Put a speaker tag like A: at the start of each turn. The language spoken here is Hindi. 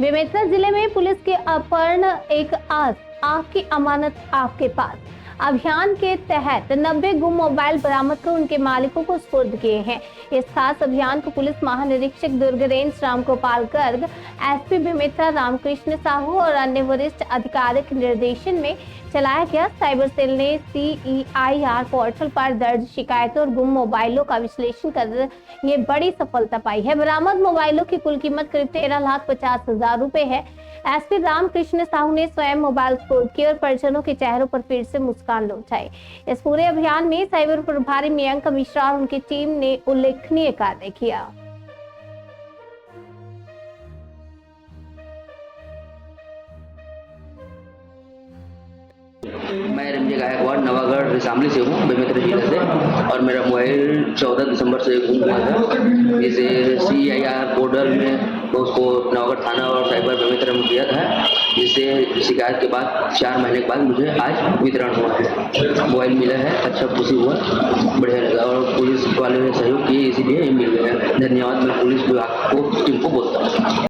A: बेमेतरा जिले में पुलिस के अपहरण एक आस आपकी अमानत आपके पास अभियान के तहत 90 गुम मोबाइल बरामद कर उनके मालिकों को सुपुर्द किए हैं। इस खास अभियान को पुलिस महानिरीक्षक दुर्ग रेंज राम गोपाल गर्ग, एसपी बेमेतरा रामकृष्ण साहू और अन्य वरिष्ठ अधिकारियों के निर्देशन में चलाया गया। साइबर सेल ने CEIR पोर्टल पर दर्ज शिकायतों और गुम मोबाइलों का विश्लेषण कर ये बड़ी सफलता पाई है। बरामद मोबाइलों की कुल कीमत करीब 13,50,000 रुपए है। एसपी रामकृष्ण साहू ने स्वयं मोबाइल फोन किए और परिजनों के चेहरों पर फिर से मुस्कान लौटाई। इस पूरे अभियान में साइबर प्रभारी मयंक मिश्रा और उनकी टीम ने उल्लेखनीय कार्य किया।
B: मैं रंजय गायकवाड़ नवागढ़ शामली से हूँ, बेमेतरा जिले से। और मेरा मोबाइल 14 दिसंबर से गुम हुआ था। इसे CEIR पोर्टल में उसको नवागढ़ थाना और साइबर बेमेतरा में किया था, जिससे शिकायत के बाद 4 महीने के बाद मुझे आज वितरण हुआ है। मोबाइल मिला है, अच्छा खुशी हुआ, बढ़िया लगा और पुलिस वाले ने सहयोग किए, इसीलिए मिल गया। धन्यवाद मैं पुलिस विभाग को, टीम को बोलता हूँ।